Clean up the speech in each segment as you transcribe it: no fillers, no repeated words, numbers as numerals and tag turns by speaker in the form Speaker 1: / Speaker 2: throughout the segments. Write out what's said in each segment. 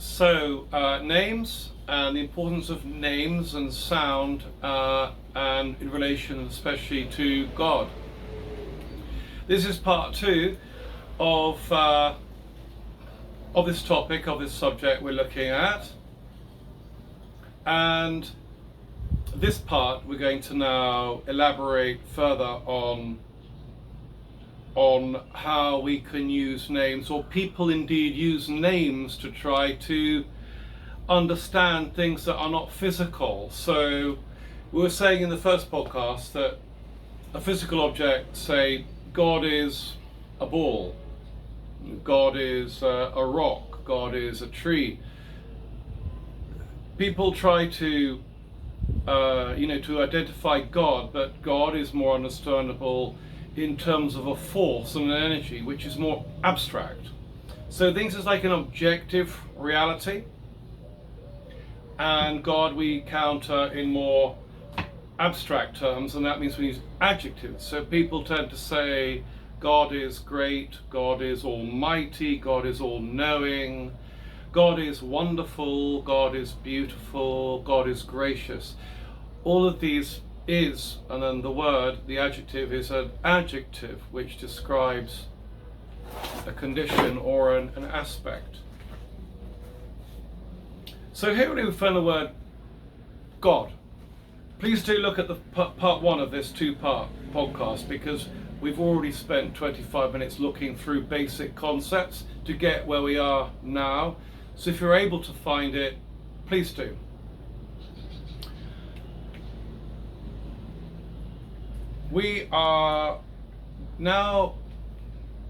Speaker 1: Names and the importance of names and sound and in relation especially to God. This is part 2 of this topic, of this subject we're looking at. And this part we're going to now elaborate further on how we can use names, or people indeed use names to try to understand things that are not physical. So we were saying in the first podcast that a physical object, say God is a ball, God is a rock, God is a tree. People try to to identify God, but God is more understandable in terms of a force and an energy, which is more abstract. So things is like an objective reality, and God we counter in more abstract terms, and that means we use adjectives. So people tend to say God is great, God is almighty, God is all-knowing, God is wonderful, God is beautiful, God is gracious. All of these is, and then the word, the adjective, is an adjective which describes a condition or an aspect. So here we find the word God. Please do look at the part 1 of this 2-part podcast, because we've already spent 25 minutes looking through basic concepts to get where we are now. So if you're able to find it, please do. We are now,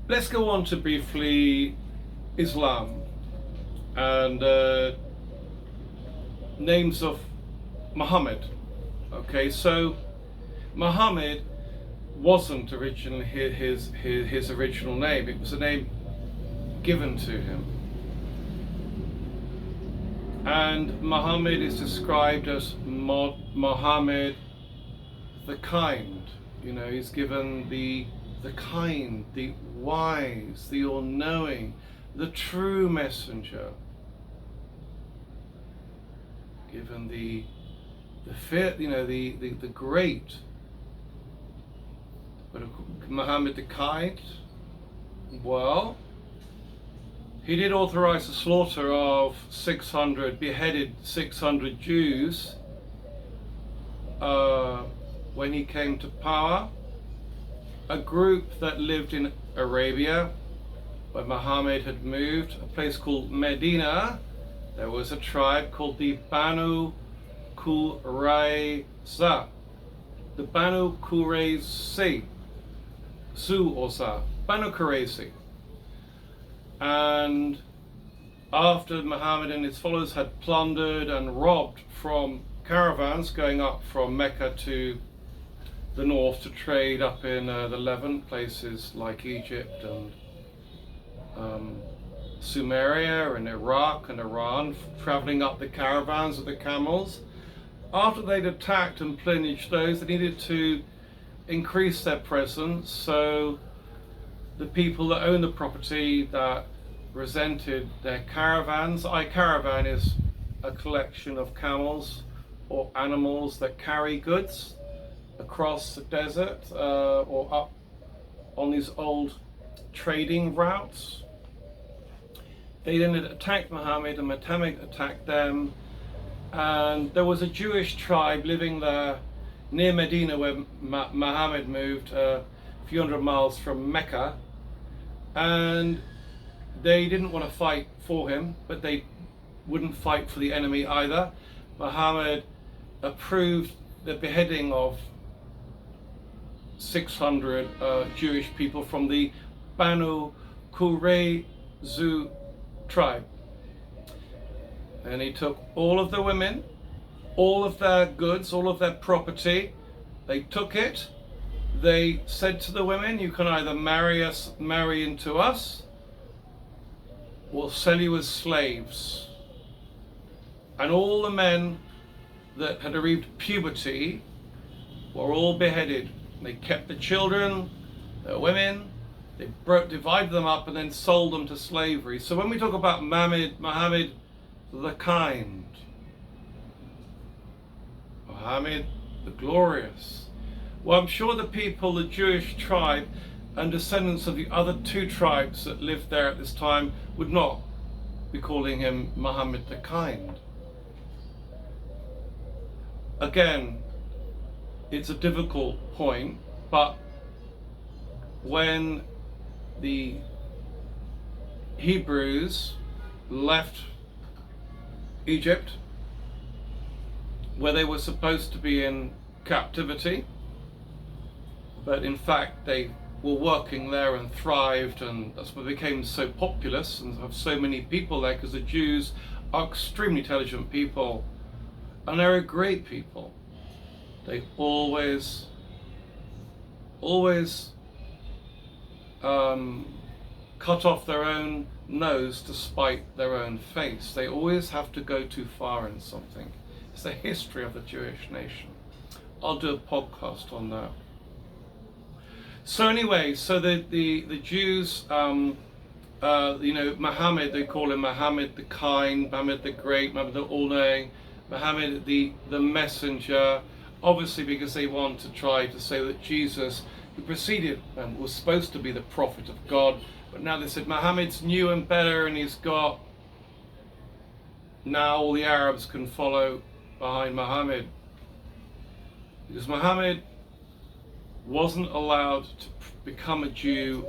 Speaker 1: let's go on to briefly Islam and names of Muhammad. Okay, so Muhammad wasn't originally his original name. It was a name given to him. And Muhammad is described as Muhammad the kind. You know, he's given the kind, the wise, the all-knowing, the true messenger. Given the great. But Muhammad the kind, well, he did authorize the slaughter of beheaded 600 Jews when he came to power. A group that lived in Arabia, where Muhammad had moved, a place called Medina, there was a tribe called the Banu Qurayza. The Banu Qurayza, Banu Qurayza. And after Muhammad and his followers had plundered and robbed from caravans going up from Mecca to the north to trade up in the Levant, places like Egypt and Sumeria and Iraq and Iran, traveling up the caravans of the camels. After they'd attacked and pillaged those, they needed to increase their presence, so the people that own the property that resented their caravans. Caravan is a collection of camels or animals that carry goods across the desert or up on these old trading routes. They then attacked Muhammad, and Muhammad attacked them. And there was a Jewish tribe living there near Medina, where Muhammad moved, a few hundred miles from Mecca. And they didn't want to fight for him, but they wouldn't fight for the enemy either. Muhammad approved the beheading of 600 Jewish people from the Banu Qurayza tribe. And he took all of the women, all of their goods, all of their property. They took it. They said to the women, you can either marry into us, or sell you as slaves. And all the men that had reached puberty were all beheaded. They kept the children, the women, they divided them up and then sold them to slavery. So when we talk about Muhammad the kind, Muhammad the glorious. Well, I'm sure the people, the Jewish tribe and descendants of the other two tribes that lived there at this time would not be calling him Muhammad the kind. Again, it's a difficult point, but when the Hebrews left Egypt, where they were supposed to be in captivity, but in fact they were working there and thrived, and that's why they became so populous and have so many people there, because the Jews are extremely intelligent people and they're a great people. They always cut off their own nose to spite their own face. They always have to go too far in something. It's the history of the Jewish nation. I'll do a podcast on that. So anyway, so the Jews, Muhammad, they call him Muhammad the kind, Muhammad the great, Muhammad the all-knowing, Muhammad the messenger, obviously because they want to try to say that Jesus, who preceded and was supposed to be the prophet of God, but now they said Muhammad's new and better, and he's got, now all the Arabs can follow behind Muhammad, because Muhammad wasn't allowed to become a Jew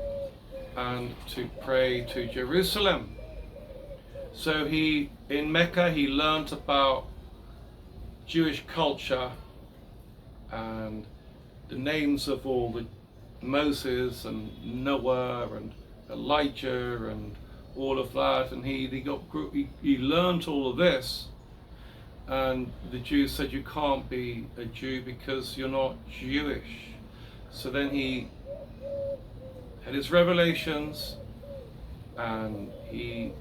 Speaker 1: and to pray to Jerusalem. So in Mecca he learnt about Jewish culture and the names of all the Moses and Noah and Elijah and all of that, and he learnt all of this. And the Jews said, you can't be a Jew because you're not Jewish. So then he had his revelations and he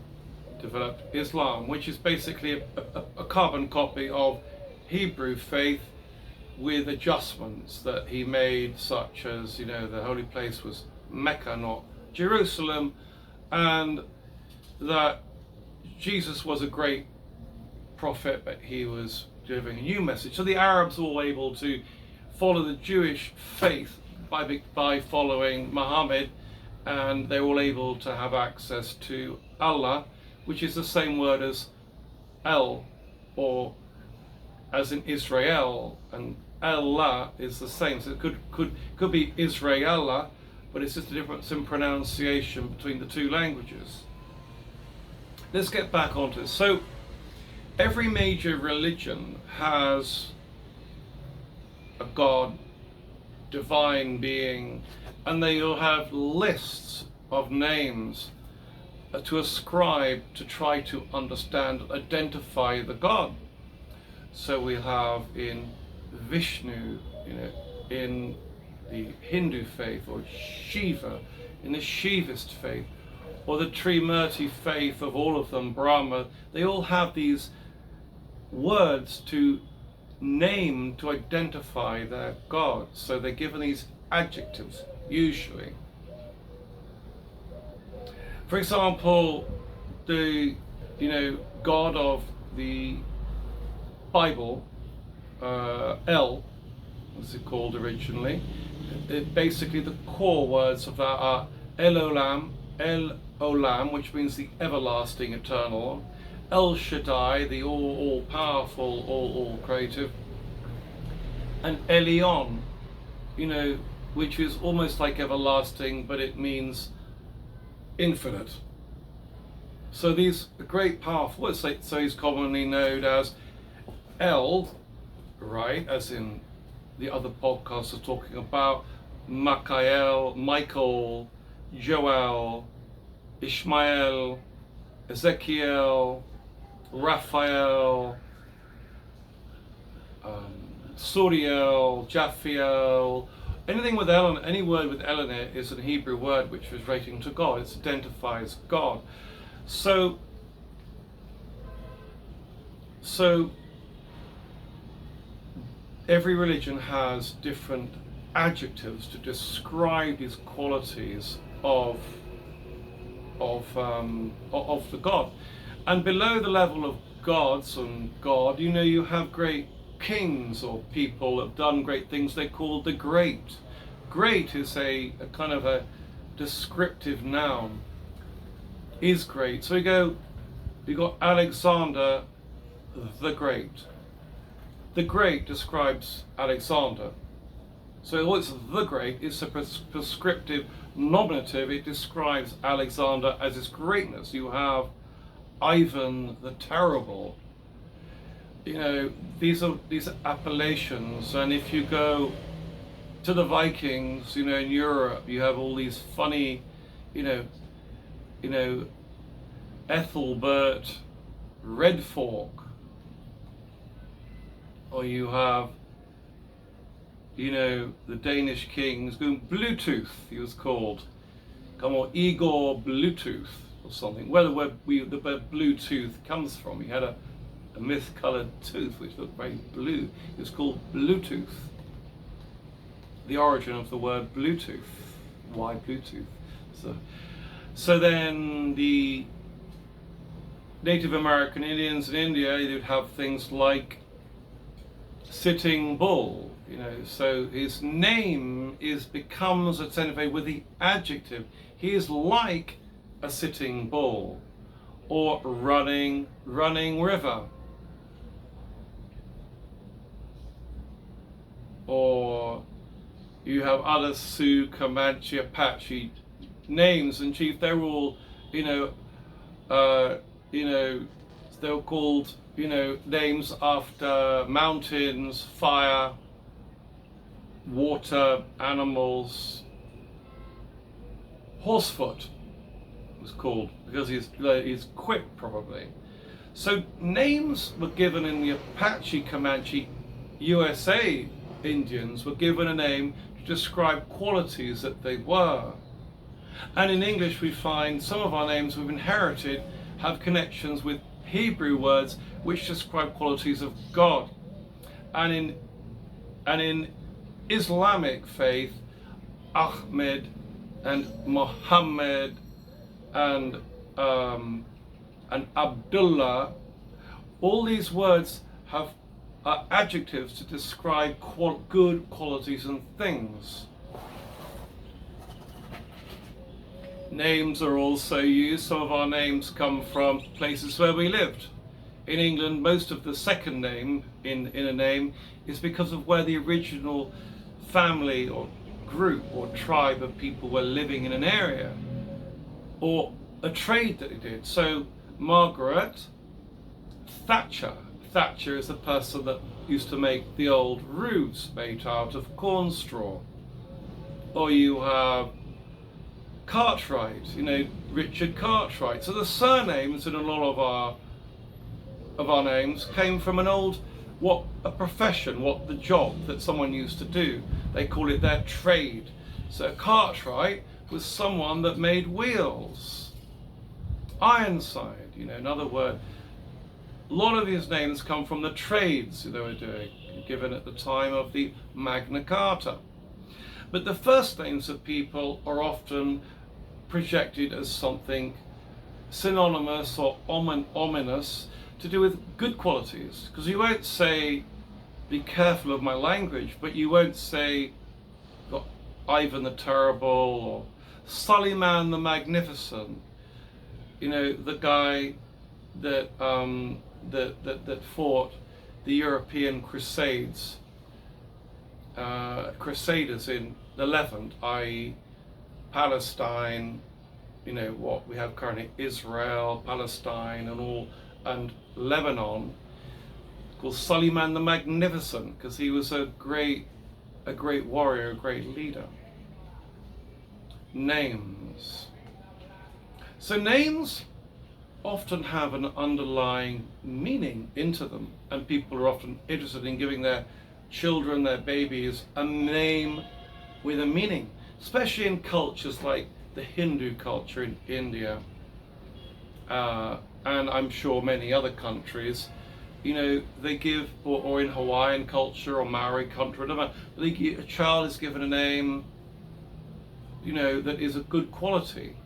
Speaker 1: developed Islam, which is basically a carbon copy of Hebrew faith with adjustments that he made, such as, the holy place was Mecca, not Jerusalem, and that Jesus was a great prophet, but he was delivering a new message. So the Arabs were all able to follow the Jewish faith by following Muhammad, and they're all able to have access to Allah, which is the same word as El, or as in Israel, and Allah is the same. So it could be Israela, but it's just a difference in pronunciation between the two languages. Let's get back onto this. So every major religion has a God, divine being, and they will have lists of names to ascribe to try to understand, identify the God. So we have in Vishnu, in the Hindu faith, or Shiva in the Shivist faith, or the Trimurti faith of all of them, Brahma. They all have these words to name, to identify their God. So they're given these adjectives, usually. For example, the God of the Bible, El, was it called originally? Basically, the core words of that are El Olam, which means the everlasting, eternal. El Shaddai, the all powerful, all creative, and Elion, which is almost like everlasting, but it means infinite. So these are great, powerful words. So he's commonly known as El, right? As in the other podcasts are talking about Michael, Joel, Ishmael, Ezekiel, Raphael, Suriel, Japhiel. Anything with El, any word with El in it is a Hebrew word which is relating to God. It identifies God. So every religion has different adjectives to describe these qualities of the God. And below the level of gods and God, you know, you have great kings or people that have done great things. They're called the great. Great is a kind of a descriptive noun. Is great. So we got Alexander the Great. The Great describes Alexander. So it's the Great, it's a prescriptive nominative. It describes Alexander as his greatness. You have Ivan the Terrible. You know, these are appellations, and if you go to the Vikings, you know, in Europe, you have all these funny, you know, Ethelbert Redfork, or you have, you know, the Danish kings going Bluetooth, he was called, come on, Igor Bluetooth or something. Where the word Bluetooth comes from, he had a mist-coloured tooth which looked very blue. It was called Bluetooth. The origin of the word Bluetooth. Why Bluetooth? So then the Native American Indians in India, they would have things like Sitting Bull, you know, so his name becomes identified with the adjective. He is like a sitting bull, or running river, or you have other Sioux, Comanche, Apache names and chief. They're all, they're called, names after mountains, fire, water, animals. Horsefoot was called because he's quick, probably. So names were given in the Apache, Comanche, USA Indians were given a name to describe qualities that they were. And in English we find some of our names we've inherited have connections with Hebrew words which describe qualities of God. And in Islamic faith, Ahmed and Muhammad and Abdullah, all these words are adjectives to describe good qualities and things. Names are also used. Some of our names come from places where we lived. In England, most of the second name in a name is because of where the original family or group or tribe of people were living in an area, or a trade that they did. So Margaret Thatcher. Thatcher is the person that used to make the old roofs made out of corn straw. Or you have Cartwright, Richard Cartwright. So the surnames in a lot of our names came from a profession, the job that someone used to do. They call it their trade. So Cartwright was someone that made wheels. Ironside, another word. A lot of these names come from the trades they were doing, given at the time of the Magna Carta. But the first names of people are often projected as something synonymous or ominous to do with good qualities. Because you won't say, be careful of my language, but you won't say Ivan the Terrible or Suleiman the Magnificent, the guy that fought the European Crusades, Crusaders in the Levant, i.e. Palestine, what we have currently, Israel, Palestine and Lebanon, called Suleiman the Magnificent, because he was a great warrior, a great leader. Names. So names often have an underlying meaning into them, and people are often interested in giving their children, their babies, a name with a meaning, especially in cultures like the Hindu culture in India, and I'm sure many other countries. They give, or in Hawaiian culture or Maori culture, whatever, a child is given a name, that is a good quality.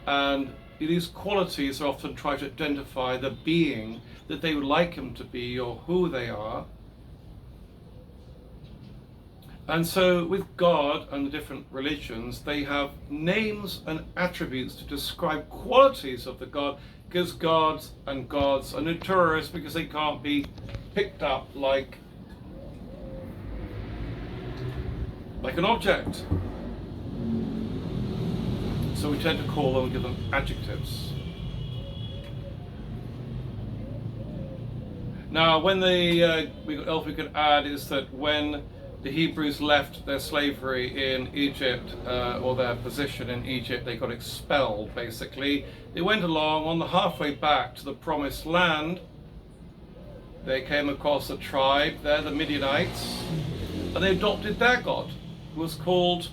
Speaker 1: And these qualities are often try to identify the being that they would like him to be or who they are. And so with God and the different religions, they have names and attributes to describe qualities of the God, because gods are notorious because they can't be picked up like an object. So we tend to call them and give them adjectives. Now, when we could add is that when the Hebrews left their slavery in Egypt, or their position in Egypt, they got expelled, basically. They went along on the halfway back to the promised land. They came across a tribe there, the Midianites, and they adopted their God, who was called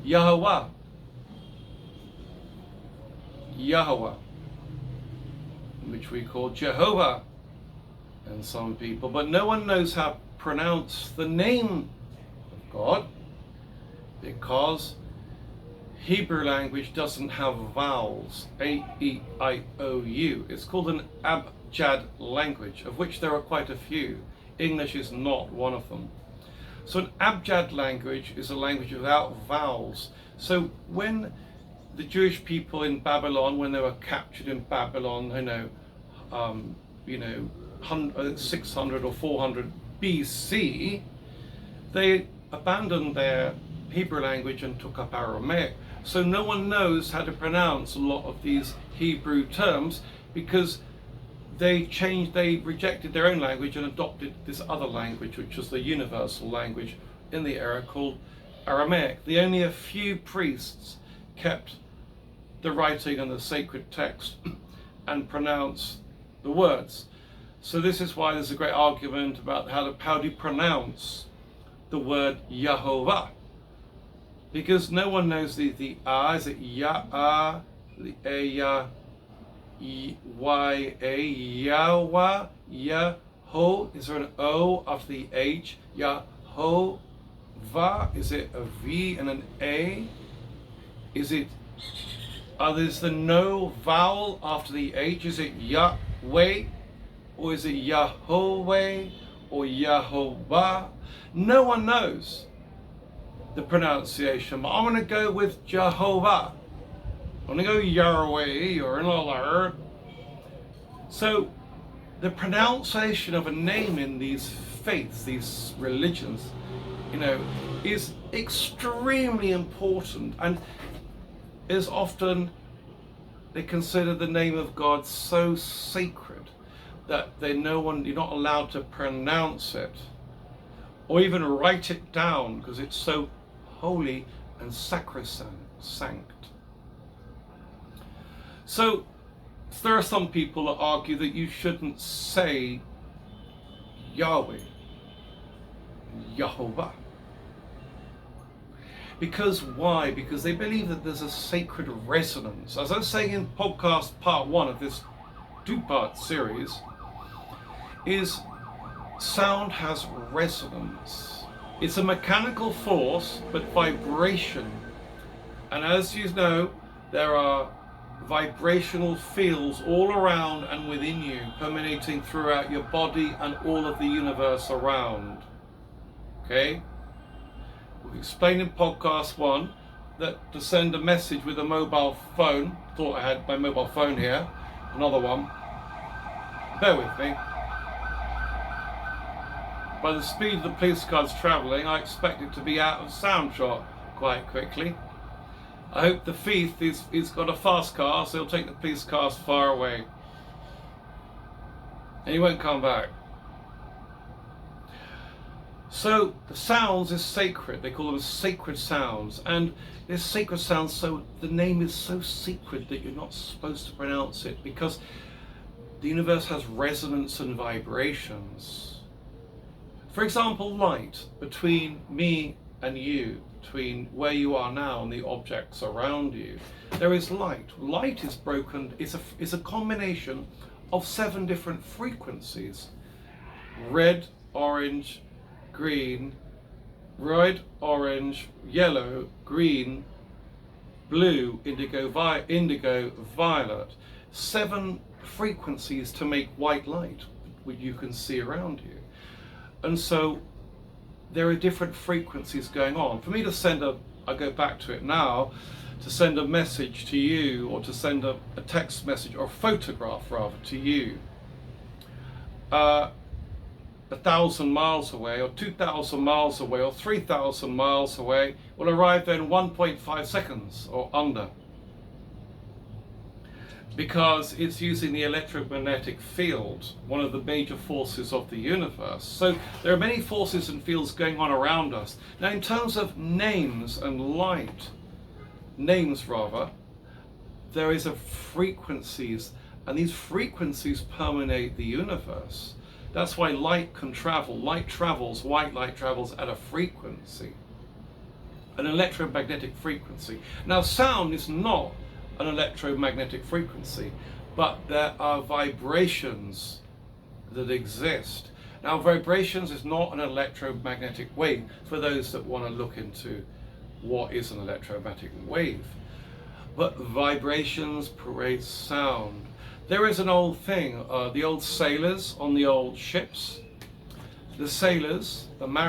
Speaker 1: Yahweh. Yahweh, which we call Jehovah and some people, but no one knows how to pronounce the name of God, because Hebrew language doesn't have vowels, A-E-I-O-U. It's called an abjad language, of which there are quite a few. English is not one of them. So an abjad language is a language without vowels. So when the Jewish people in Babylon, when they were captured in Babylon, 600 or 400 BC, they abandoned their Hebrew language and took up Aramaic. So no one knows how to pronounce a lot of these Hebrew terms, because they rejected their own language and adopted this other language, which was the universal language in the era, called Aramaic. Only a few priests kept the writing and the sacred text and pronounced the words. So this is why there's a great argument about how do you pronounce the word Yehovah, because no one knows the A. Is it Ya-A, the A-Ya, Y-A, Yahweh, Yaho? Is there an O after the H? Yahovah? Is it a V and an A? Is it, there's the no vowel after the H? Is it Yahweh? Or is it Yahweh or Yahovah? No one knows the pronunciation, but I'm going to go with Jehovah. I'm going to go Yahweh or another. So the pronunciation of a name in these faiths, these religions, is extremely important, and is often, they consider the name of God so sacred that you're not allowed to pronounce it or even write it down, because it's so holy and sacrosanct. So there are some people that argue that you shouldn't say Yahweh, Yehovah. Because why? Because they believe that there's a sacred resonance. As I was saying in podcast part 1 of this 2-part series, is sound has resonance. It's a mechanical force, but vibration. And as you know, there are vibrational fields all around and within you, permeating throughout your body and all of the universe around. Okay? We've explained in podcast 1 that to send a message with a mobile phone, thought I had my mobile phone here, another one, bear with me. By the speed the police car's travelling, I expect it to be out of sound shot quite quickly. I hope the thief he's got a fast car, so he'll take the police cars far away. And he won't come back. So the sounds is sacred. They call them sacred sounds. And this sacred sounds, so the name is so secret that you're not supposed to pronounce it, because the universe has resonance and vibrations. For example, light between me and you, between where you are now and the objects around you. There is light. Light is broken, is a combination of 7 different frequencies. Red, orange, green, red, orange, yellow, green, blue, indigo, violet. 7 frequencies to make white light, which you can see around you. And so there are different frequencies going on. For me to send I go back to it now, to send a message to you, or to send a text message, or a photograph rather, to you, 1,000 miles away, or 2,000 miles away, or 3,000 miles away, will arrive there in 1.5 seconds or under, because it's using the electromagnetic field, one of the major forces of the universe. So there are many forces and fields going on around us. Now, in terms of names and light, there is a frequencies, and these frequencies permeate the universe. That's why light can travel. Light travels, white light travels at a frequency, an electromagnetic frequency. Now, sound is not an electromagnetic frequency, but there are vibrations that exist. Now, vibrations is not an electromagnetic wave, for those that want to look into what is an electromagnetic wave. But vibrations create sound. There is an old thing, the old sailors on the old ships, the sailors, the mariners,